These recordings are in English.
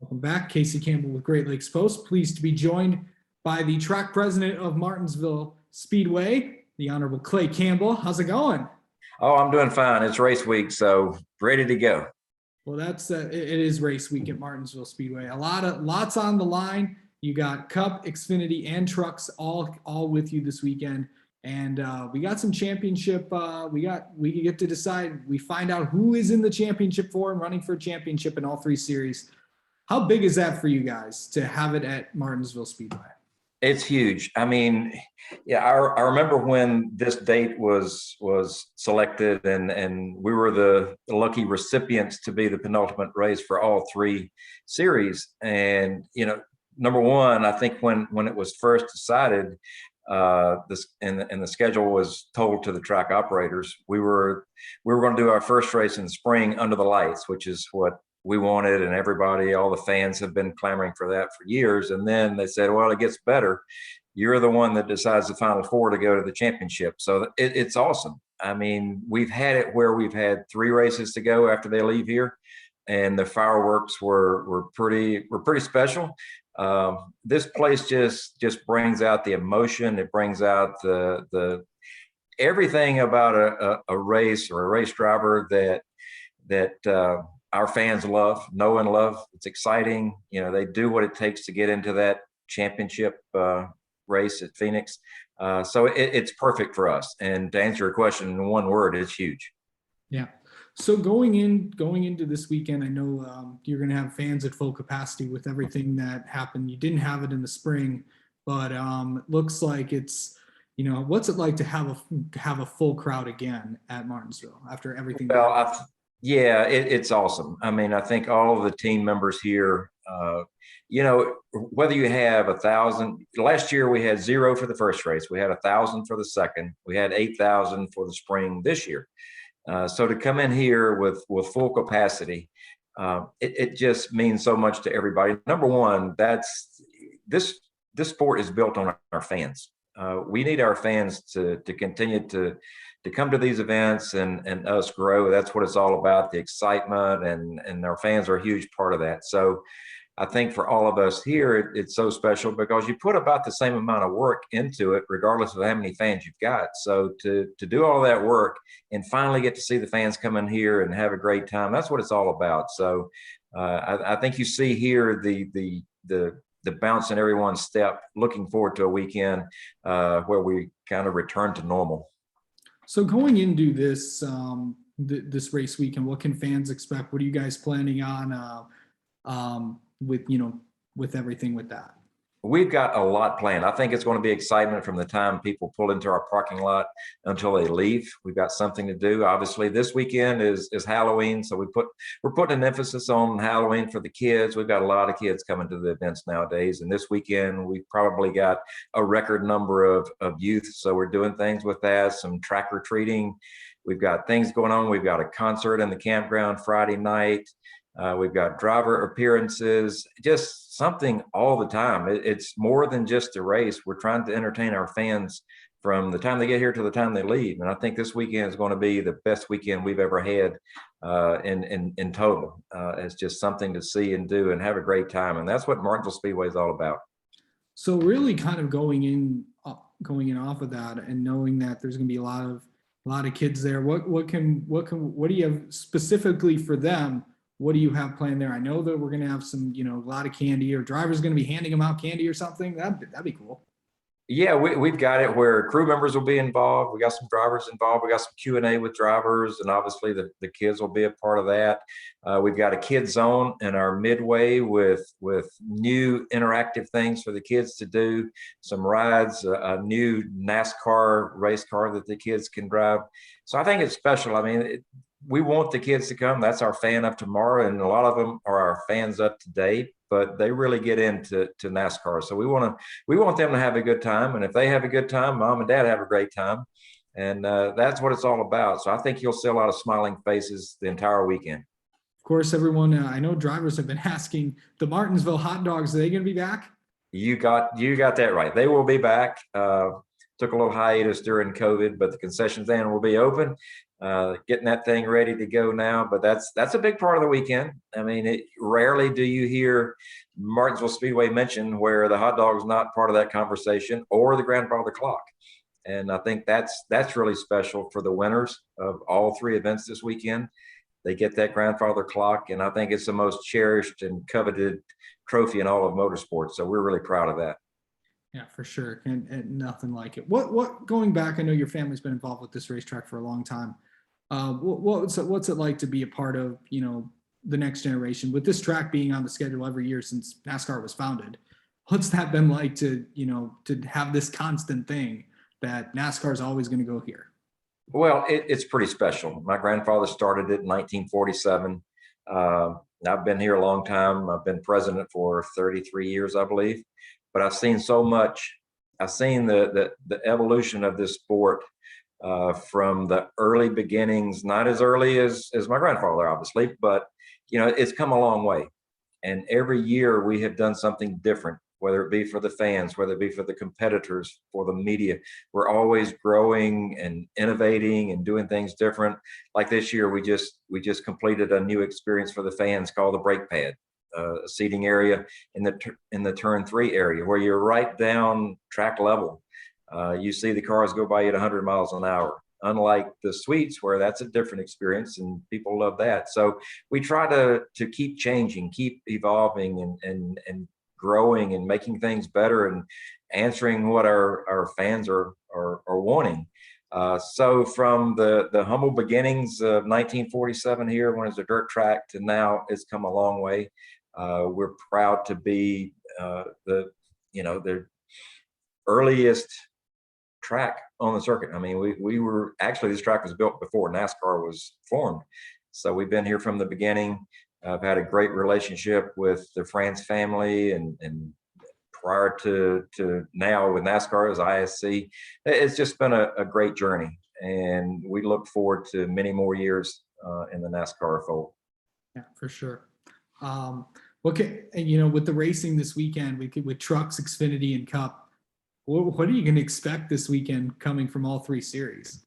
Welcome back. Casey Campbell with Great Lakes Post. Pleased to be joined by the track president of Martinsville Speedway, the Honorable Clay Campbell. How's it going? Oh, I'm doing fine. It's race week, so ready to go. Well, it is race week at Martinsville Speedway. Lots on the line. You got Cup, Xfinity, and trucks all with you this weekend. And we got some championship. We get to decide. We find out who is in the championship for and running for a championship in all three series. How big is that for you guys to have it at Martinsville Speedway? It's huge. I mean, yeah, I remember when this date was selected, and we were the lucky recipients to be the penultimate race for all three series. And number one, I think when it was first decided, the schedule was told to the track operators, we were going to do our first race in the spring under the lights, which is what we wanted, and all the fans have been clamoring for that for years. And then they said, well, it gets better. You're the one that decides the final four to go to the championship. So it's awesome. I mean, we've had it where we've had three races to go after they leave here, and the fireworks were pretty special. This place just brings out the emotion. It brings out the everything about a race or a race driver that our fans know and love. It's exciting. They do what it takes to get into that championship race at Phoenix. So it's perfect for us. And to answer your question in one word, it's huge. Yeah. So going into this weekend, I know you're going to have fans at full capacity with everything that happened. You didn't have it in the spring, but it looks like it's, what's it like to have a full crowd again at Martinsville after everything? Well, yeah, it's awesome. I mean, I think all of the team members here, whether you have 1,000, last year we had 0 for the first race. We had 1,000 for the second. We had 8,000 for the spring this year. So to come in here with full capacity, it just means so much to everybody. Number one, this sport is built on our fans. We need our fans to continue to come to these events and us grow. That's what it's all about, the excitement, and our fans are a huge part of that. So I think for all of us here, it's so special because you put about the same amount of work into it, regardless of how many fans you've got. So to do all that work and finally get to see the fans come in here and have a great time, that's what it's all about. So I think you see here the bounce in everyone's step, looking forward to a weekend where we kind of return to normal. So going into this this race weekend, what can fans expect? What are you guys planning on with everything with that? We've got a lot planned. I think it's going to be excitement from the time people pull into our parking lot until they leave. We've got something to do. Obviously, this weekend is Halloween, so we're putting an emphasis on Halloween for the kids. We've got a lot of kids coming to the events nowadays, and this weekend we've probably got a record number of youth. So we're doing things with that, some track or treating. We've got things going on. We've got a concert in the campground Friday night. We've got driver appearances, just something all the time. It's more than just a race. We're trying to entertain our fans from the time they get here to the time they leave. And I think this weekend is going to be the best weekend we've ever had in total. It's just something to see and do and have a great time. And that's what Martinsville Speedway is all about. So really kind of going in off of that and knowing that there's going to be a lot of kids there. What do you have specifically for them? What do you have planned there? I know that we're going to have some, a lot of candy, or drivers going to be handing them out candy or something. That'd be cool. Yeah, we've got it where crew members will be involved. We got some drivers involved. We got some Q&A with drivers, and obviously the kids will be a part of that. We've got a kids zone in our midway with new interactive things for the kids to do, some rides, a new NASCAR race car that the kids can drive. So I think it's special. I mean, we want the kids to come. That's our fan of tomorrow, and a lot of them are our fans of today, but they really get into NASCAR. So we want them to have a good time, and if they have a good time, mom and dad have a great time, and that's what it's all about. So I think you'll see a lot of smiling faces the entire weekend. Of course, everyone. I know drivers have been asking, the Martinsville hot dogs, are they going to be back? You got that right. They will be back. took a little hiatus during COVID, but the concession stand will be open. Getting that thing ready to go now, but that's a big part of the weekend. I mean, rarely do you hear Martinsville Speedway mentioned where the hot dog is not part of that conversation, or the grandfather clock. And I think that's really special for the winners of all three events this weekend. They get that grandfather clock, and I think it's the most cherished and coveted trophy in all of motorsports. So we're really proud of that. Yeah, for sure. And nothing like it. What going back, I know your family's been involved with this racetrack for a long time. What's it like to be a part of, the next generation with this track being on the schedule every year since NASCAR was founded? What's that been like to have this constant thing that NASCAR is always going to go here? Well, it's pretty special. My grandfather started it in 1947. I've been here a long time. I've been president for 33 years, I believe, but I've seen so much. I've seen the evolution of this sport from the early beginnings, not as early as my grandfather, obviously, but it's come a long way. And every year we have done something different, whether it be for the fans, whether it be for the competitors, for the media. We're always growing and innovating and doing things different. Like this year, we just completed a new experience for the fans called the brake pad, a seating area in the turn 3 area where you're right down track level. You see the cars go by at 100 miles an hour, unlike the suites where that's a different experience and people love that. So we try to keep changing, keep evolving and growing and making things better and answering what our fans are wanting. So from the humble beginnings of 1947 here when it's a dirt track to now, it's come a long way. We're proud to be the earliest track on the circuit. I mean, we were actually, this track was built before NASCAR was formed. So we've been here from the beginning. I've had a great relationship with the France family and prior to now with NASCAR as ISC. It's just been a great journey, and we look forward to many more years in the NASCAR fold. Yeah, for sure. Okay, and with the racing this weekend, with trucks, Xfinity, and Cup, what are you going to expect this weekend coming from all three series?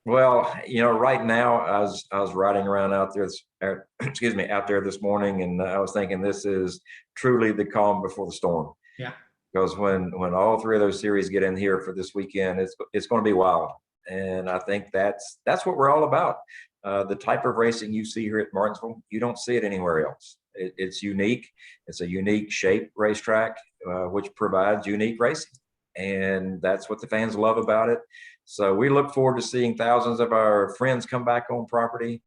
Well, right now I was riding around out there, out there this morning, and I was thinking this is truly the calm before the storm. Yeah. Because when all three of those series get in here for this weekend, it's going to be wild, and I think that's what we're all about. The type of racing you see here at Martinsville, you don't see it anywhere else. It's unique. It's a unique shaped racetrack, which provides unique racing. And that's what the fans love about it. So we look forward to seeing thousands of our friends come back on property.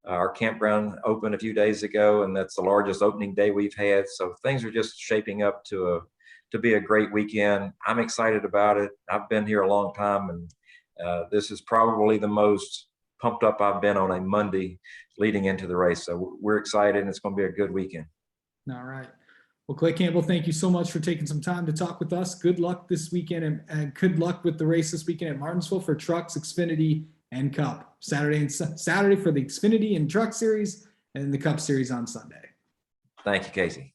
Our campground opened a few days ago, and that's the largest opening day we've had. So things are just shaping up to be a great weekend. I'm excited about it. I've been here a long time, and this is probably the most pumped up I've been on a Monday leading into the race. So we're excited, and it's going to be a good weekend. All right. Well, Clay Campbell, thank you so much for taking some time to talk with us. Good luck this weekend, and good luck with the race this weekend at Martinsville for trucks, Xfinity, and Cup. Saturday for the Xfinity and Truck Series, and the Cup Series on Sunday. Thank you, Casey.